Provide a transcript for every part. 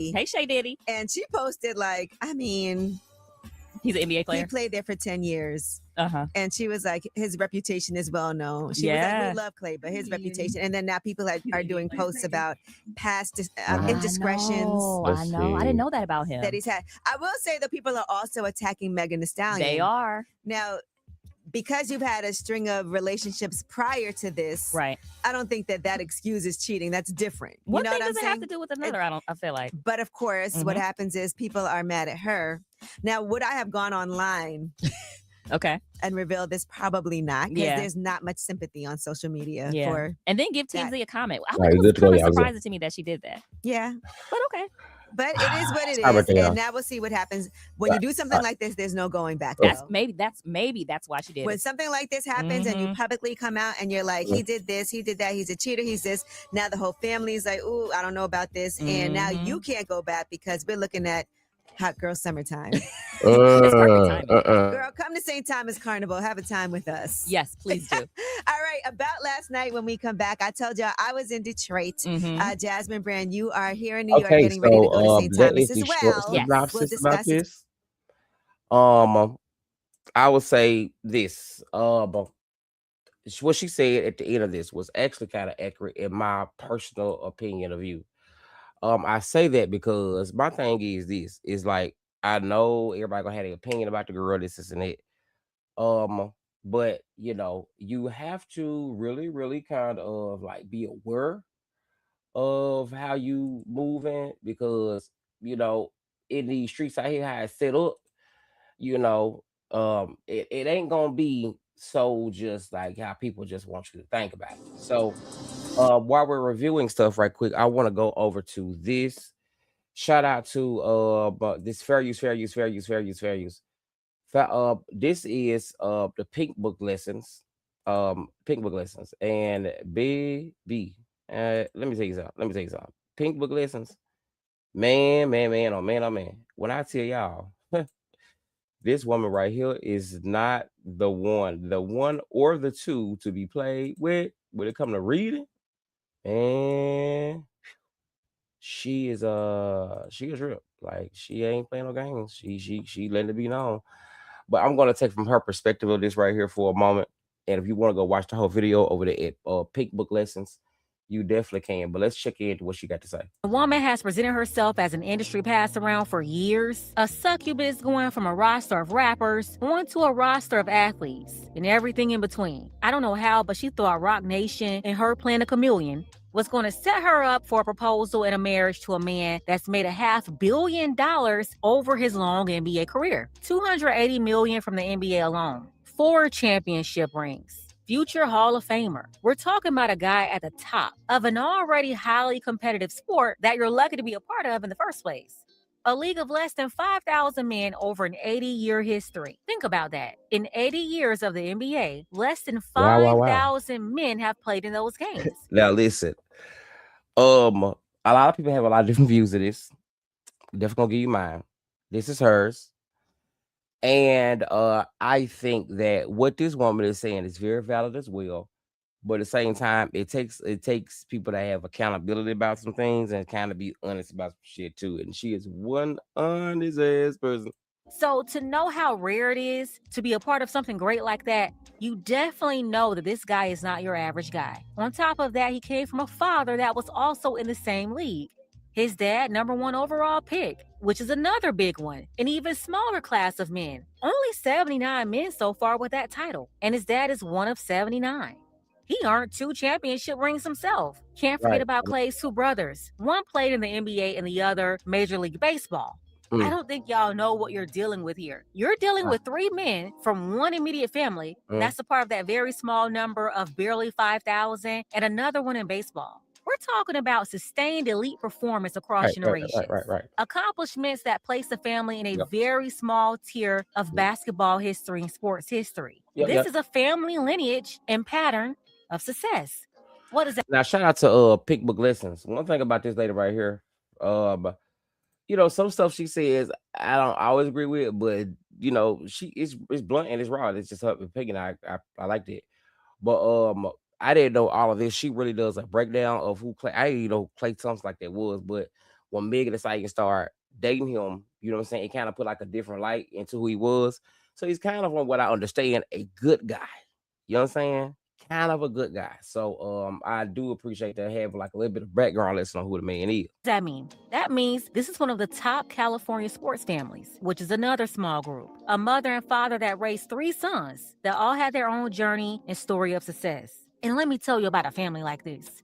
Hey, Shay Diddy. And she posted like, I mean, he's an NBA player. He played there for 10 years. Uh-huh. And she was like, his reputation is well known. She was like, we love Clay, but his reputation. And then now people are doing posts about past indiscretions. I know. I didn't know that about him. That he's had. I will say that people are also attacking Megan Thee Stallion. They are. Now, because you've had a string of relationships prior to this, right? I don't think that excuses cheating. That's different. One you know thing what I'm does it saying? have to do with another? I feel like. But of course, what happens is people are mad at her. Now, would I have gone online? Okay. And revealed this? Probably not, because there's not much sympathy on social media for. And then give TMZ a comment. It was kind of surprising to me that she did that. Yeah. But okay. But it is what it is, and now we'll see what happens when you do something like this. There's no going back. That's why she did it. When something like this happens and you publicly come out and you're like, he did this, he did that, he's a cheater, he's this. Now the whole family is like, ooh, I don't know about this, and now you can't go back because we're looking at Hot Girl Summertime. It's perfect timing. Girl, come to St. Thomas Carnival. Have a time with us. Yes, please do. All right. About last night when we come back, I told y'all I was in Detroit. Jasmine Brand, you are here in New York getting ready to go to St. Thomas as well. Yes. We'll discuss this. I would say this. What she said at the end of this was actually kind of accurate in my personal opinion of you. I say that because my thing is this is like, I know everybody gonna have an opinion about the girl, this and that. But you know, you have to really, really kind of like be aware of how you moving, because you know, in these streets out here, how it's set up, you know, it ain't gonna be so just like how people just want you to think about it. So while we're reviewing stuff right quick, I want to go over to this. Shout out to this fair use. This is the Pink Book Lessons. And baby, let me tell you something. Pink Book Lessons. Man, oh man. When I tell y'all, this woman right here is not the one or the two to be played with when it comes to reading. And she is real. Like, she ain't playing no games. She letting it be known. But I'm gonna take from her perspective of this right here for a moment. And if you want to go watch the whole video over there at Pink Book Lessons, you definitely can. But let's check into what she got to say. The woman has presented herself as an industry pass-around for years, a succubus going from a roster of rappers onto a roster of athletes, and everything in between. I don't know how, but she thought Rock Nation and her playing a chameleon was going to set her up for a proposal and a marriage to a man that's made $500 million over his long NBA career. $280 million from the NBA alone. 4 championship rings. Future Hall of Famer. We're talking about a guy at the top of an already highly competitive sport that you're lucky to be a part of in the first place. A league of less than 5,000 men over an 80-year history. Think about that. In 80 years of the NBA, less than 5,000 men have played in those games. Now listen, a lot of people have a lot of different views of this. Definitely gonna give you mine. This is hers. And I think that what this woman is saying is very valid as well. But at the same time, it takes people that have accountability about some things and kind of be honest about some shit too. And she is one honest ass person. So to know how rare it is to be a part of something great like that, you definitely know that this guy is not your average guy. On top of that, he came from a father that was also in the same league. His dad, #1 overall pick, which is another big one, an even smaller class of men. Only 79 men so far with that title, and his dad is one of 79. He earned 2 championship rings himself. Can't forget about Clay's 2 brothers. One played in the NBA and the other Major League Baseball. I don't think y'all know what you're dealing with here. You're dealing with 3 men from one immediate family. That's a part of that very small number of barely 5,000, and another one in baseball. We're talking about sustained elite performance across generations. Right. Accomplishments that place the family in a very small tier of basketball history and sports history. This is a family lineage and pattern of success. What is that? Now, shout out to Pink Book Lessons. One thing about this lady right here, you know, some stuff she says I don't always agree with, but you know, she is blunt and it's raw. It's just her opinion. I liked it, but I didn't know all of this. She really does a breakdown of who Clay. I didn't even know who Clay Thompson like that was, but when Megan Thee Stallion started dating him, you know what I'm saying, it kind of put like a different light into who he was. So he's kind of, from what I understand, a good guy. You know what I'm saying? Kind of a good guy. So I do appreciate that, having like a little bit of background lesson on who the man is. What does that mean? That means this is one of the top California sports families, which is another small group. A mother and father that raised 3 sons that all had their own journey and story of success. And let me tell you about a family like this.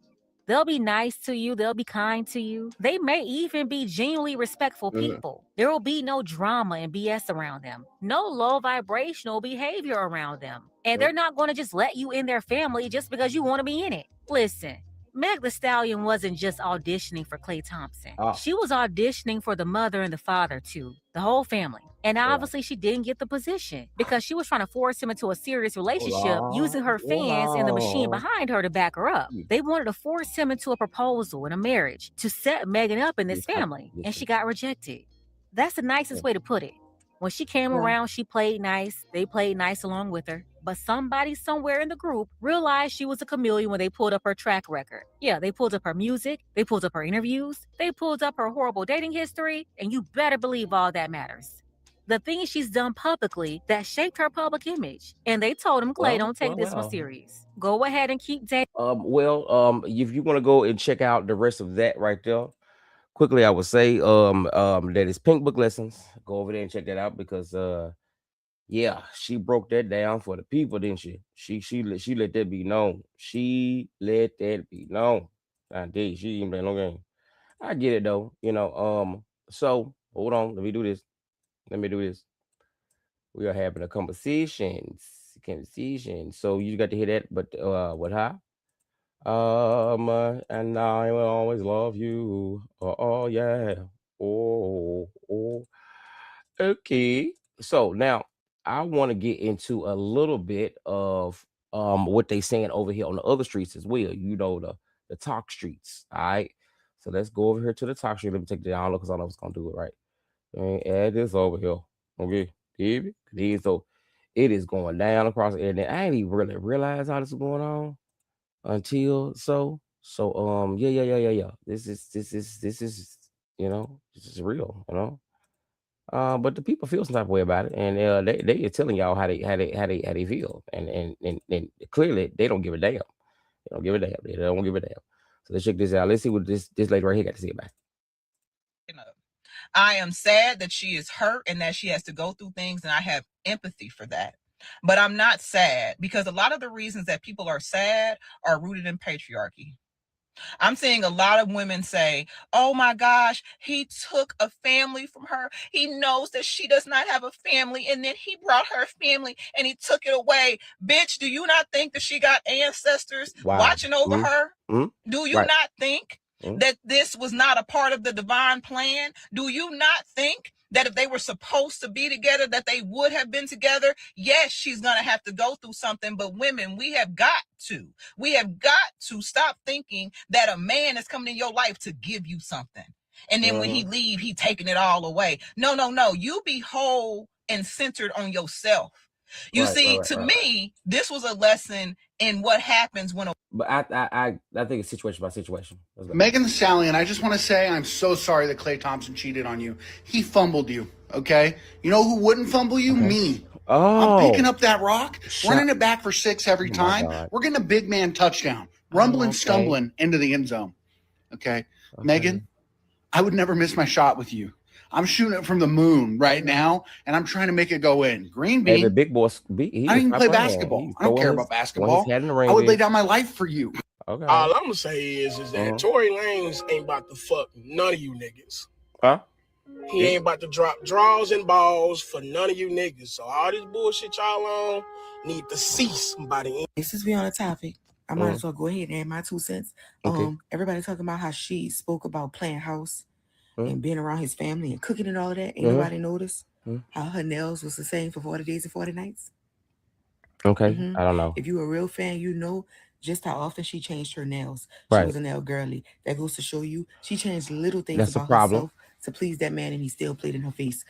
They'll be nice to you. They'll be kind to you. They may even be genuinely respectful people. There will be no drama and BS around them. No low vibrational behavior around them. And they're not going to just let you in their family just because you want to be in it. Listen, Meg Thee Stallion wasn't just auditioning for Klay Thompson. She was auditioning for the mother and the father too, the whole family. And obviously she didn't get the position because she was trying to force him into a serious relationship using her fans and the machine behind her to back her up. They wanted to force him into a proposal and a marriage to set Megan up in this family, and she got rejected. That's the nicest way to put it. When she came around, she played nice. They played nice along with her. But somebody somewhere in the group realized she was a chameleon when they pulled up her track record. Yeah, they pulled up her music. They pulled up her interviews. They pulled up her horrible dating history. And you better believe all that matters. The things she's done publicly that shaped her public image. And they told him, Klay, don't take this one serious. Go ahead and keep dating. If you want to go and check out the rest of that right there, quickly, I would say that is Pink Book Lessons. Go over there and check that out because yeah, she broke that down for the people, didn't she? She let that be known. She let that be known. Indeed, she didn't play no game. I get it though, you know. So hold on, let me do this. We are having a conversation. So you got to hear that, but what how? And I will always love you. Oh yeah. Oh. Okay. So now I want to get into a little bit of what they saying over here on the other streets as well. You know, the talk streets. All right. So let's go over here to the talk street. Let me take it down because I know what's gonna do it right. And add this over here. Okay. So it is going down across the internet. I ain't even really realize how this is going on until yeah. This is you know, this is real, you know. But the people feel some type of way about it, and they are telling y'all how they feel, and clearly they don't give a damn. They don't give a damn. They don't give a damn. So let's check this out. Let's see what this lady right here got to say about it. I am sad that she is hurt and that she has to go through things, and I have empathy for that. But I'm not sad because a lot of the reasons that people are sad are rooted in patriarchy. I'm seeing a lot of women say, oh my gosh, he took a family from her. He knows that she does not have a family. And then he brought her family and he took it away. Bitch, do you not think that she got ancestors watching over her? Do you not think that this was not a part of the divine plan? Do you not think that if they were supposed to be together, that they would have been together? Yes, she's going to have to go through something, but women, we have got to stop thinking that a man is coming in your life to give you something. And then when he leave, he taking it all away. No. You be whole and centered on yourself. You see, to me, this was a lesson in what happens when a... But I think it's situation by situation. Megan Thee Stallion, I just want to say I'm so sorry that Klay Thompson cheated on you. He fumbled you, okay? You know who wouldn't fumble you? Me. I'm picking up that rock, running it back for 6 every time. We're getting a big man touchdown, rumbling, stumbling into the end zone. Okay? Megan, I would never miss my shot with you. I'm shooting it from the moon right now, and I'm trying to make it go in. Green bean. Hey, the big boy, I don't even play basketball. I don't care about basketball. I would lay down my life for you. Okay. All I'm gonna say is that Tory Lanez ain't about to fuck none of you niggas. Huh? He ain't about to drop draws and balls for none of you niggas. So all this bullshit y'all on need to cease by the end. Since we on the topic, I might as well go ahead and add my 2 cents. Everybody talking about how she spoke about playing house and being around his family and cooking and all of that. Ain't nobody noticed how her nails was the same for 40 days and 40 nights. Okay, I don't know. If you a real fan, you know just how often she changed her nails. She was a nail girly. That goes to show you she changed little things about herself to please that man, and he still played in her face.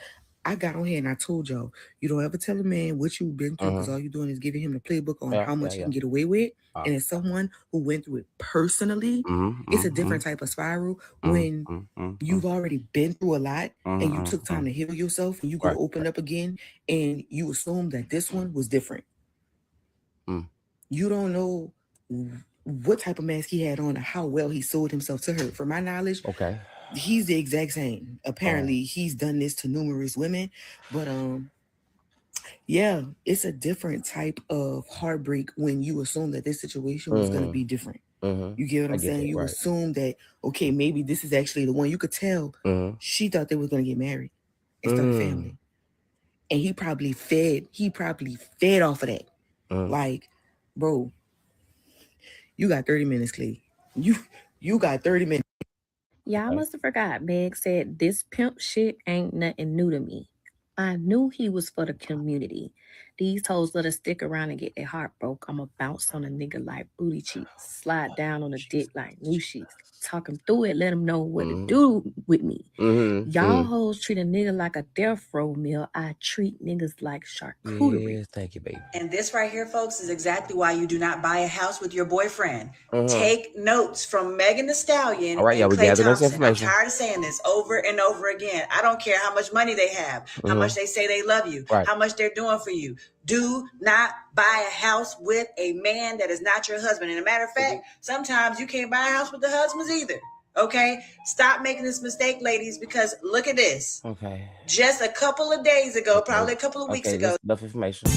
I got on here and I told y'all, you don't ever tell a man what you've been through because all you're doing is giving him the playbook on how much he can get away with. And as someone who went through it personally, it's a different type of spiral when you've already been through a lot and you took time to heal yourself and you go open up again and you assume that this one was different. You don't know what type of mask he had on or how well he sold himself to her. From my knowledge, he's the exact same. Apparently, he's done this to numerous women, but yeah, it's a different type of heartbreak when you assume that this situation was going to be different. You get what I'm saying? You assume that, okay, maybe this is actually the one. You could tell she thought they were going to get married and start a family. And he probably fed off of that. Like, bro, you got 30 minutes, Clay. You got 30 minutes. Y'all must have forgot. Meg said, this pimp shit ain't nothing new to me. I knew he was for the community. These hoes let us stick around and get their heart broke. I'ma bounce on a nigga like booty cheeks. Slide down on a dick like new sheets. Talk him through it, let him know what to do with me. Y'all hoes treat a nigga like a death row meal. I treat niggas like charcuterie. Yes, thank you, baby. And this right here, folks, is exactly why you do not buy a house with your boyfriend. Take notes from Megan Thee Stallion and Clay Thompson. I'm tired of saying this over and over again. I don't care how much money they have, how much they say they love you, how much they're doing for you. Do not buy a house with a man that is not your husband. And a matter of fact, sometimes you can't buy a house with the husbands either. Okay? Stop making this mistake, ladies, because look at this. Okay. Just a couple of days ago, probably a couple of weeks ago. Enough information.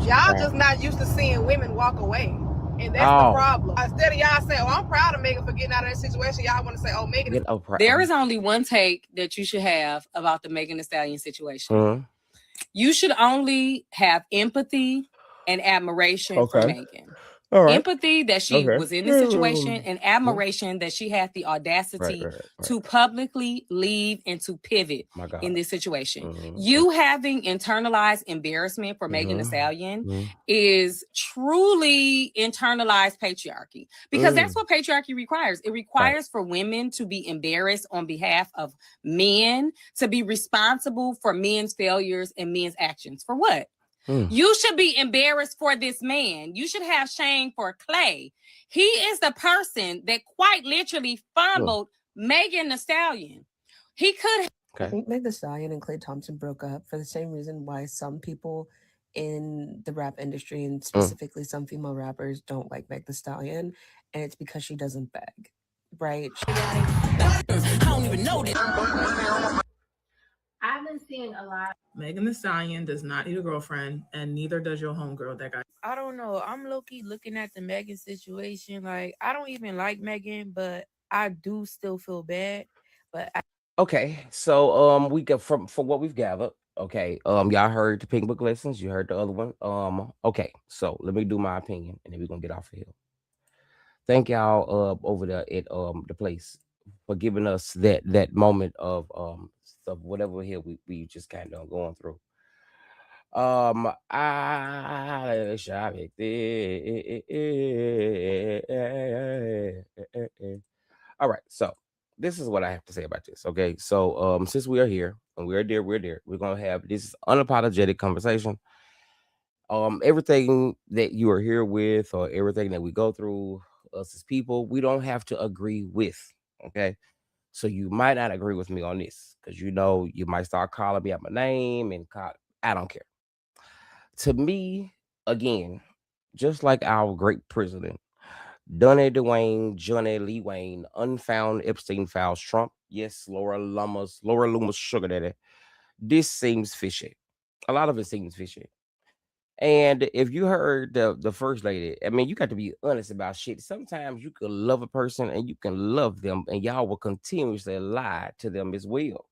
Y'all just not used to seeing women walk away. And that's the problem. Instead of y'all saying, I'm proud of Megan for getting out of that situation, y'all want to say, Megan. There is only one take that you should have about the Megan Thee Stallion situation. You should only have empathy and admiration for Megan. Empathy that she was in this situation and admiration that she had the audacity to publicly leave and to pivot in this situation. You having internalized embarrassment for Megan Thee Stallion is truly internalized patriarchy, because that's what patriarchy requires. It requires for women to be embarrassed on behalf of men, to be responsible for men's failures and men's actions. For what? You should be embarrassed for this man. You should have shame for Clay. He is the person that quite literally fumbled Megan Thee Stallion. He could. I think Megan Thee Stallion and Clay Thompson broke up for the same reason why some people in the rap industry and specifically some female rappers don't like Megan Thee Stallion, and it's because she doesn't beg, right? I don't even know this. I've been seeing a lot. Megan Thee Stallion does not need a girlfriend, and neither does your homegirl that got. I don't know. I'm low-key looking at the Megan situation. Like, I don't even like Megan, but I do still feel bad. But okay, so we get from what we've gathered. Okay, y'all heard the Pink Book lessons. You heard the other one. Okay, so let me do my opinion, and then we're gonna get off of here. Thank y'all over there at the place for giving us that moment of stuff, whatever here we just kind of going through. All right, so this is what I have to say about this. Okay, so since we are here and we're there, we're gonna have this unapologetic conversation. Everything that you are here with, or everything that we go through, us as people, we don't have to agree with. Okay. So you might not agree with me on this, because you might start calling me out my name and I don't care. To me, again, just like our great president, Johnny Lee Wayne, unfound Epstein files Trump. Yes, Laura Loomis sugar daddy. This seems fishy. A lot of it seems fishy. And if you heard the first lady, I mean, you got to be honest about shit. Sometimes you can love a person and you can love them, and y'all will continuously lie to them as well.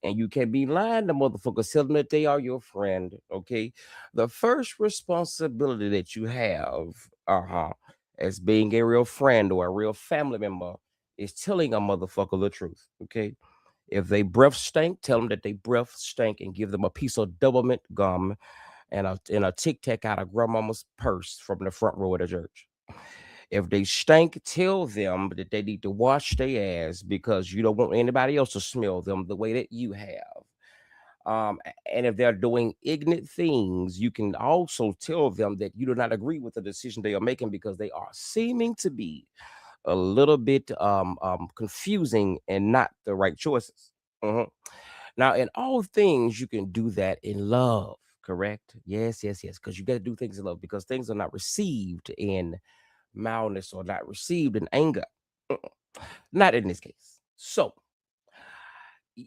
And you can be lying to motherfuckers, telling them that they are your friend. Okay. The first responsibility that you have, as being a real friend or a real family member, is telling a motherfucker the truth. Okay. If they breath stink, tell them that they breath stink and give them a piece of double mint gum and a Tic Tac out of grandmama's purse from the front row of the church. If they stink, tell them that they need to wash their ass because you don't want anybody else to smell them the way that you have. And if they're doing ignorant things, you can also tell them that you do not agree with the decision they are making because they are seeming to be a little bit confusing and not the right choices. Mhm. Now, in all things, you can do that in love, correct? Yes, yes, yes, because you got to do things in love because things are not received in mildness or not received in anger. Mm-mm. Not in this case. So,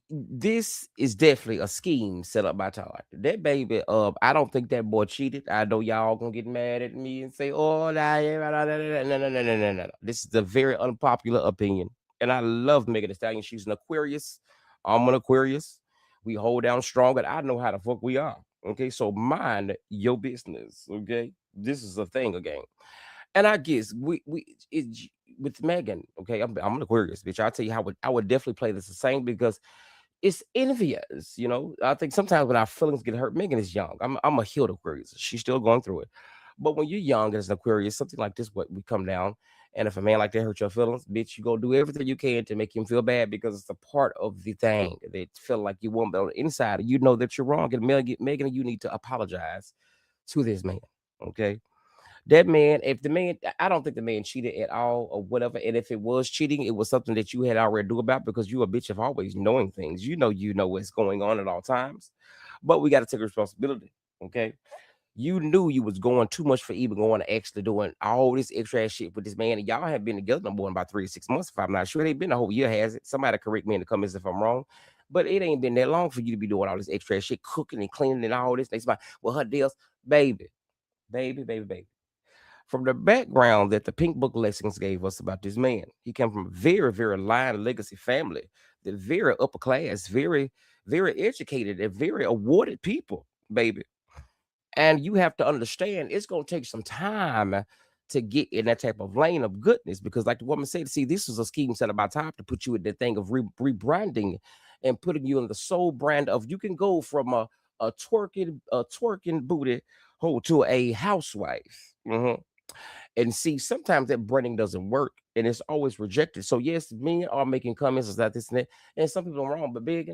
this is definitely a scheme set up by Todd. That baby, I don't think that boy cheated. I know y'all gonna get mad at me and say, "Oh, nah, no." This is a very unpopular opinion, and I love Megan Thee Stallion. She's an Aquarius. I'm an Aquarius. We hold down strong, and I know how the fuck we are. Okay, so mind your business. Okay, this is a thing again. And I guess with Megan, okay, I'm an Aquarius, bitch. I'll tell you how I would definitely play this the same because it's envious, you know. I think sometimes when our feelings get hurt, Megan is young. I'm a healed Aquarius. She's still going through it. But when you're young as an Aquarius, something like this, what we come down, and if a man like that hurt your feelings, bitch, you go do everything you can to make him feel bad because it's a part of the thing. They feel like you won't, but on the inside, you know that you're wrong. And Megan, you need to apologize to this man. Okay. That man, if the man, I don't think the man cheated at all or whatever. And if it was cheating, it was something that you had already knew about because you a bitch of always knowing things. You know what's going on at all times. But we got to take responsibility. Okay. You knew you was going too much for even going to actually doing all this extra ass shit with this man. And y'all have been together no more than about 3 to 6 months, if I'm not sure. It ain't been a whole year, has it? Somebody correct me in the comments if I'm wrong. But it ain't been that long for you to be doing all this extra ass shit, cooking and cleaning and all this. They say, well, her deals, baby, baby. From the background that the Pink Book lessons gave us about this man, he came from a very, very line legacy family, the very upper class, very, very educated, and very awarded people, baby. And you have to understand it's going to take some time to get in that type of lane of goodness because, like the woman said, see, this was a scheme set about time to put you in the thing of rebranding and putting you in the sole brand of you can go from a twerking booty hole to a housewife. And see, sometimes that branding doesn't work and it's always rejected. So, yes, men are making comments about this and that, and some people are wrong, but Big,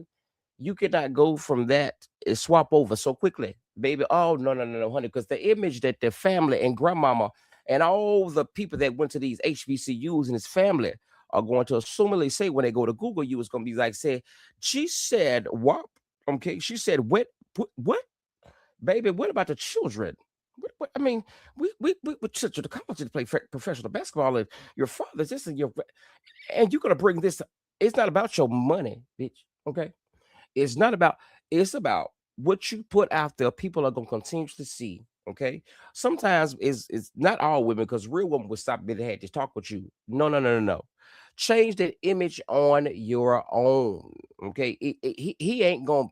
you cannot go from that and swap over so quickly, baby. Oh, no, honey, because the image that the family and grandmama and all the people that went to these HBCUs and his family are going to assumingly say when they go to Google you, it's going to be like, say, she said, what? Okay, she said, what? Baby, what about the children? I mean, we took to the college to play professional basketball, and your father's this and and you're gonna bring this. It's not about your money, bitch. Okay, it's not about. It's about what you put out there. People are gonna continue to see. Okay, sometimes it's not all women because real women will stop being had to talk with you. No. Change that image on your own. Okay, he ain't gonna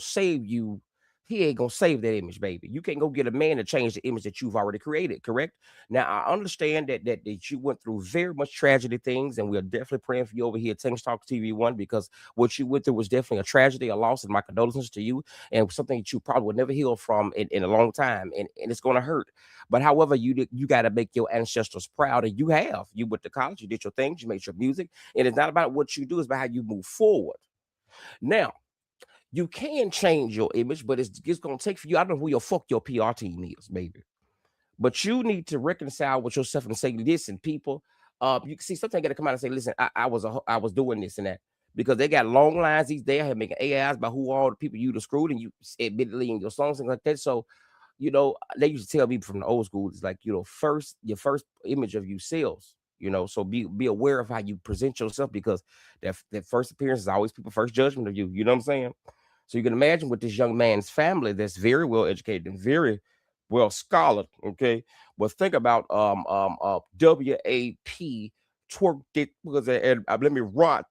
save you. He ain't gonna save that image, baby. You can't go get a man to change the image that you've already created, correct? Now I understand that you went through very much tragedy things, and we're definitely praying for you over here at Things Talk TV1 because what you went through was definitely a tragedy, a loss, and my condolences to you, and something that you probably would never heal from in a long time, and it's gonna hurt. But however, you got to make your ancestors proud, and you have. You went to college, you did your things, you made your music, and it's not about what you do, it's about how you move forward. Now, you can change your image, but it's going to take for you. I don't know who your fuck your PR team is, baby. But you need to reconcile with yourself and say, listen, people, you can see something got to come out and say, listen, I was doing this and that. Because they got long lines these days, have making AIs about who all the people you screwed and you admittedly in your songs and like that. So, they used to tell me from the old school, it's like, your first image of you sells. So be aware of how you present yourself because that first appearance is always people's first judgment of you. You know what I'm saying? So you can imagine with this young man's family that's very well educated and very well scholared, okay? But think about WAP twerk dick because let me rot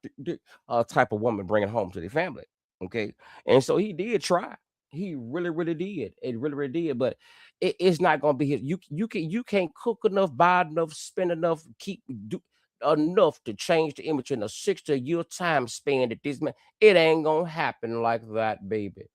type of woman bringing home to the family, okay? And so he did try. He really, really did. It really, really did. But it's not gonna be his. You can't cook enough, buy enough, spend enough, do enough to change the image in a 60-year time span that this man. It ain't gonna happen like that, baby.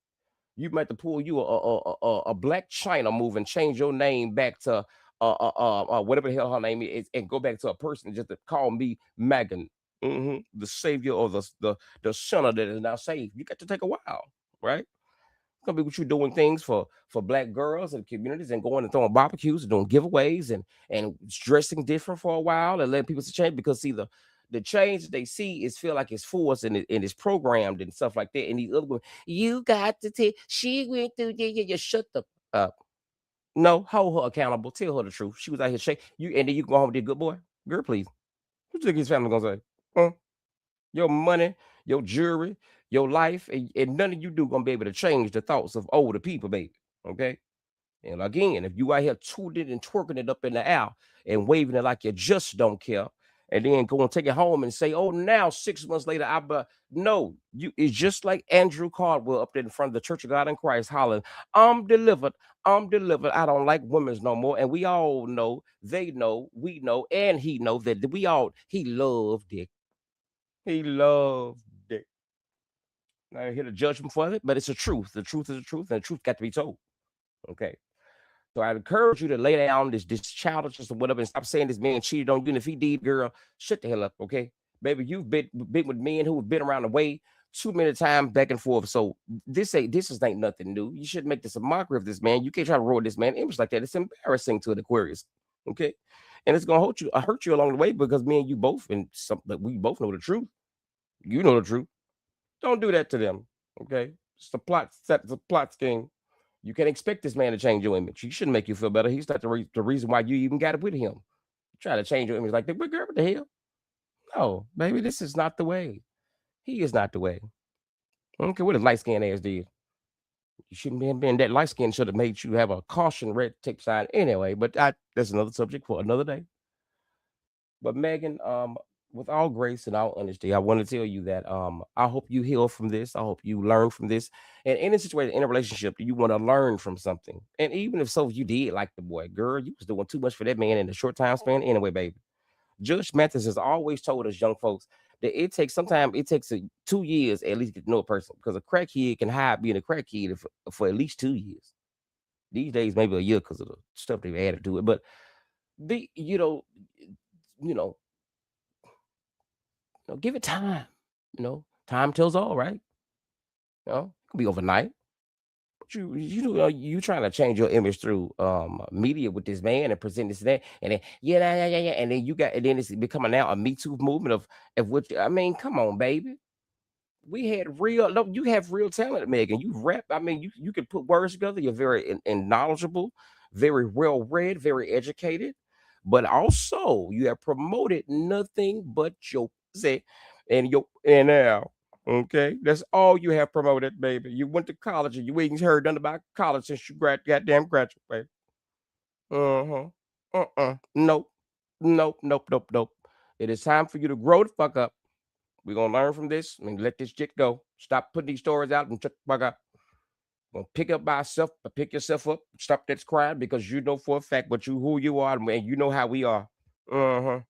You might have to pull you a Black China move and change your name back to whatever the hell her name is, and go back to a person just to call me Megan, the savior or the sinner that is now saved. You got to take a while, right? It's gonna be what you're doing things for black girls and communities and going and throwing barbecues and doing giveaways and dressing different for a while and letting people to change, because see the change they see is feel like it's forced and it's programmed and stuff like that. And these other women, you got to tell, she went through, you shut the up. No, hold her accountable. Tell her the truth. She was out here shake you, and then you go home with a good boy. Girl, please. What you think his family gonna say? Huh? Your money, your jewelry, your life, and none of you do gonna be able to change the thoughts of older people, baby. Okay. And again, if you out here tooting and twerking it up in the air and waving it like you just don't care, and then go and take it home and say, "Oh, now 6 months later, no, you." It's just like Andrew Caldwell up there in front of the Church of God in Christ, hollering, "I'm delivered. I'm delivered. I don't like women's no more." And we all know, they know, we know, and he know that he loved it. He loved it. Now I here to judge him for it, but it's the truth. The truth is the truth, and the truth got to be told. Okay. So I encourage you to lay down this childishness or whatever and stop saying this man cheated on you. And if he did, girl, shut the hell up, okay? Baby, you've been with men who have been around the way too many times back and forth. So this ain't nothing new. You shouldn't make this a mockery of this man. You can't try to ruin this man image like that. It's embarrassing to an Aquarius, okay? And it's gonna hurt you along the way, because me and you both, we both know the truth. You know the truth. Don't do that to them, okay? It's a plot scheme. You can't expect this man to change your image. He shouldn't make you feel better. He's not the reason why you even got it with him. Try to change your image like that. But girl, what the hell? No, baby, this is not the way. He is not the way. I don't care what his light skin ass did. You shouldn't have been that light skin. Should have made you have a caution red tape sign anyway. But that's another subject for another day. But Megan, with all grace and all honesty, I want to tell you that I hope you heal from this. I hope you learn from this. And in a situation, in a relationship, you want to learn from something. And even if you did like the boy, girl, you was doing too much for that man in a short time span anyway, baby. Judge Mathis has always told us young folks that it takes 2 years at least to get to know a person, because a crackhead can hide being a crackhead for at least 2 years. These days, maybe a year because of the stuff they've added to it. But give it time. Time tells all, right? It could be overnight. But you trying to change your image through media with this man and present this and that, and then yeah, and then it's becoming now a Me Too movement of what I mean. Come on, baby. You have real talent, Megan. You rap. I mean, you can put words together. You're very knowledgeable, very well read, very educated, but also you have promoted nothing but your say and now. Okay, that's all you have promoted, baby. You went to college and you ain't heard nothing about college since you goddamn graduate, baby. Nope. Nope. It is time for you to grow the fuck up. We're gonna learn from this and let this shit go. Stop putting these stories out and shut the fuck up. Gonna pick yourself up, stop that crying, because you know for a fact who you are, and you know how we are. And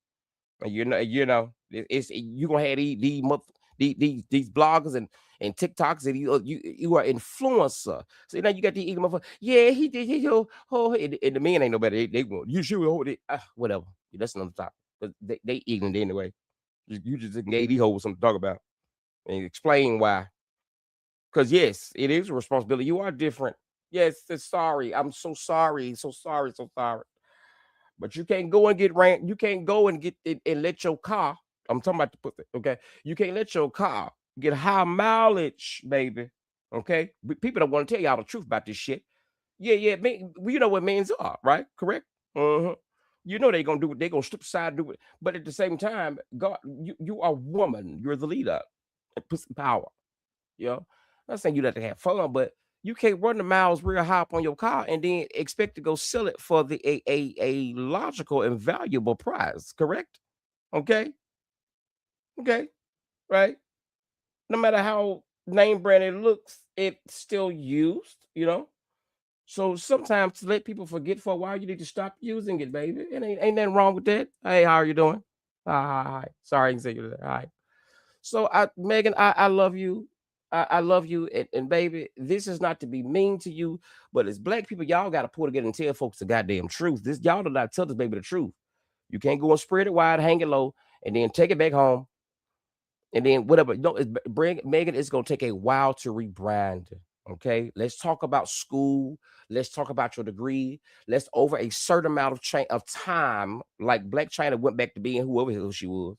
it's you gonna have these bloggers and TikToks, and you are influencer. So now you got the motherfucker. Yeah, he did. And the men ain't no better. They want you should hold it. Whatever. That's another topic. But they ignorant anyway. You just gave these hoes something to talk about and explain why. Because yes, it is a responsibility. You are different. Yes, sorry. I'm so sorry. So sorry. But you can't go and get ran. You can't go and get it and let your car. I'm talking about okay. You can't let your car get high mileage, baby. Okay. People don't want to tell y'all the truth about this shit. Yeah. You know what men's are, right? Correct. You know they're gonna do it. They're gonna slip aside, do it. But at the same time, God, you are a woman. You're the leader. Put some power. I'm not saying you have to have fun, but you can't run the miles real high up on your car and then expect to go sell it for a logical and valuable price. Correct? Okay. Right. No matter how name brand it looks, it's still used. So sometimes to let people forget for a while, you need to stop using it, baby. It ain't nothing wrong with that. Hey, how are you doing? Hi. Sorry, I didn't say you that. All right. So Megan, I love you. I love you, and baby, this is not to be mean to you, but as black people, y'all got to pull together and tell folks the goddamn truth. This y'all do not tell this baby the truth. You can't go and spread it wide, hang it low, and then take it back home, and then whatever. No, bring Megan. It's gonna take a while to rebrand. Okay, let's talk about school. Let's talk about your degree. Let's over a certain amount of time, like Black China went back to being whoever she was.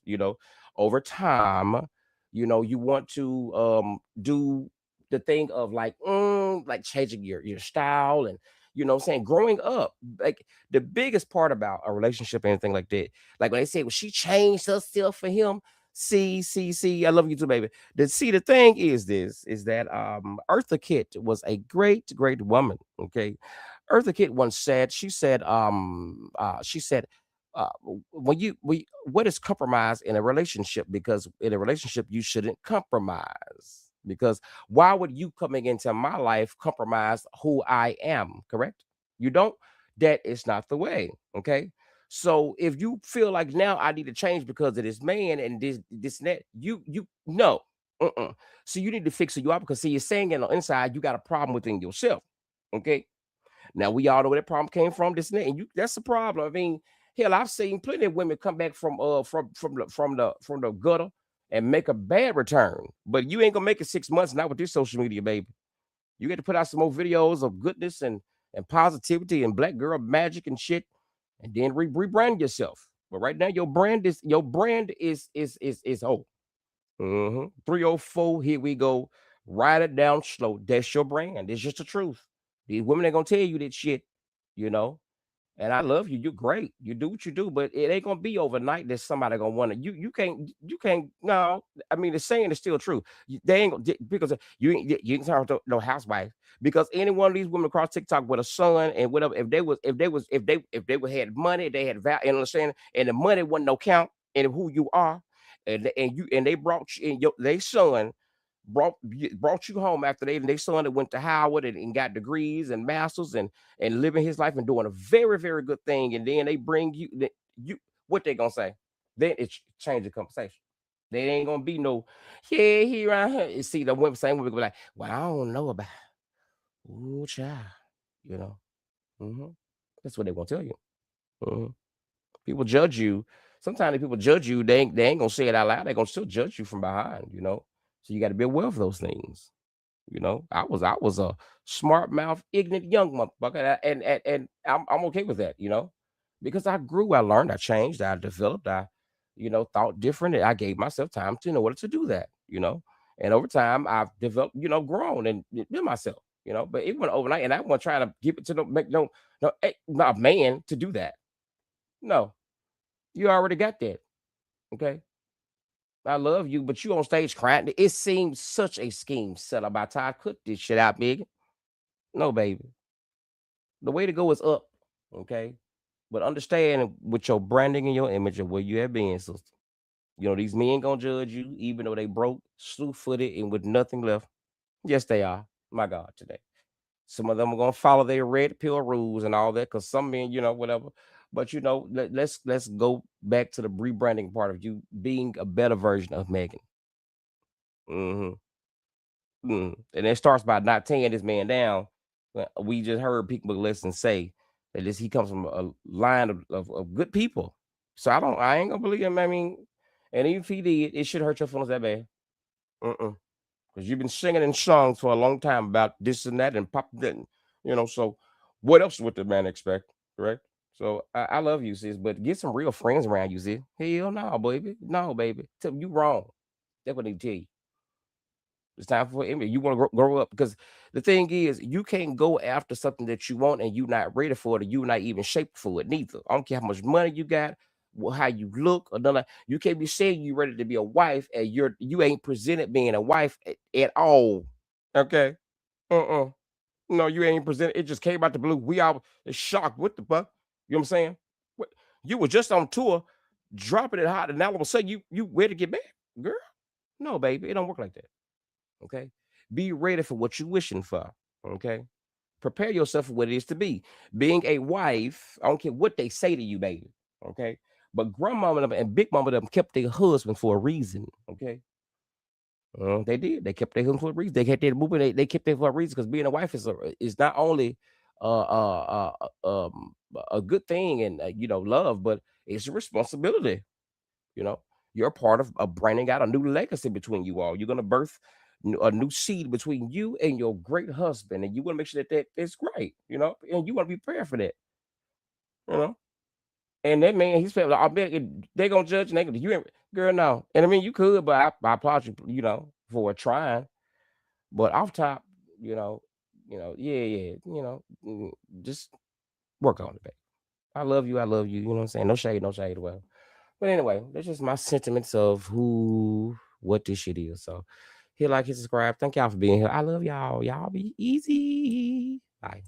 Over time, you want to do the thing of like changing your style and what I'm saying, growing up. Like the biggest part about a relationship, anything like that, like when they say, well, she changed herself for him. See, I love you too, baby. The thing is that Eartha Kitt was a great woman. Okay, Eartha Kitt once said, she said what is compromise in a relationship? Because in a relationship you shouldn't compromise, because why would you coming into my life compromise who I am? Correct? You don't. That is not the way. Okay. So if you feel like now I need to change because of this man and this and that, you no. So you need to fix it you up, because see, you're saying it on the inside, you got a problem within yourself. Okay. Now we all know where that problem came from, this and that, and that's the problem. I mean, hell, I've seen plenty of women come back from the gutter and make a bad return. But you ain't gonna make it 6 months, not with this social media, baby. You got to put out some more videos of goodness and positivity and black girl magic and shit, and then rebrand yourself. But right now, your brand is old. 304. Here we go. Write it down slow. That's your brand. It's just the truth. These women ain't gonna tell you that shit, you know. And I love you. You're great. You do what you do, but it ain't gonna be overnight that somebody gonna want to. You can't. No, I mean the saying is still true. They ain't gonna, because you ain't talking to no housewife, because any one of these women across TikTok with a son and whatever, if they would had money, they had value, and understand, and the money wasn't no count in who you are, and they brought you and they son brought you home after they son that went to Howard and got degrees and masters and living his life and doing a very, very good thing, and then they bring you what they gonna say? Then it's change the conversation. They ain't gonna be no, yeah, he around here. You see, the women, same women be like, well, I don't know about, ooh, child, you know. That's what they gonna tell you. People judge you. Sometimes if people judge you, they ain't gonna say it out loud. They're gonna still judge you from behind. So you got to be aware of those things. I was a smart mouth, ignorant young motherfucker, and I'm okay with that. Because I grew, I learned, I changed, I developed, I thought different, and I gave myself time to in order to do that. And over time I've developed, grown and been myself. But it went overnight, and I wasn't trying to give it to not a man to do that. No, you already got that. Okay. I love you, but you on stage crying. It seems such a scheme set up by Todd. Cut this shit out, Megan. No, baby. The way to go is up. Okay. But understand with your branding and your image and where you have been, sister. These men gonna judge you, even though they broke, slew-footed, and with nothing left. Yes, they are. My God, today. Some of them are gonna follow their red pill rules and all that, because some men, whatever. But let's go back to the rebranding part of you being a better version of Megan. And it starts by not tearing this man down. We just heard people listen say that he comes from a line of good people. So I ain't gonna believe him. I mean, and even if he did, it should hurt your feelings that bad. Because you've been singing in songs for a long time about this and that and pop that, so what else would the man expect, correct? So I love you, sis, but get some real friends around you, sis. Hell no, baby. No, baby. Tell me you wrong. That's what they tell you. It's time for him. You want to grow up, because the thing is, you can't go after something that you want and you not ready for it, or you not even shaped for it neither. I don't care how much money you got, how you look, or nothing. You can't be saying you ready to be a wife and you ain't presented being a wife at all. Okay. No, you ain't presented. It just came out the blue. We all shocked. What the fuck? You know what I'm saying? What? You were just on tour, dropping it hot, and now all of a sudden you ready to get back, girl? No, baby, it don't work like that. Okay. Be ready for what you're wishing for. Okay. Prepare yourself for what it is to be. Being a wife, I don't care what they say to you, baby. Okay. But grandmama and big mama them kept their husband for a reason. Okay. They did. They kept their home for a reason. They kept their moving. They kept their for a reason because being a wife is not only a good thing and love, but it's a responsibility. You're part of bringing out a new legacy between you all. You're gonna birth a new seed between you and your great husband, and you want to make sure that is great. And you want to be prepared for that. And that man, he's I bet they gonna judge and they gonna you ain't girl no. And I mean you could, but I applaud you, for trying. But off top, just work on it, babe. I love you, you know what I'm saying? No shade, well. But anyway, that's just my sentiments of what this shit is. So hit like, hit subscribe. Thank y'all for being here. I love y'all. Y'all be easy. Bye.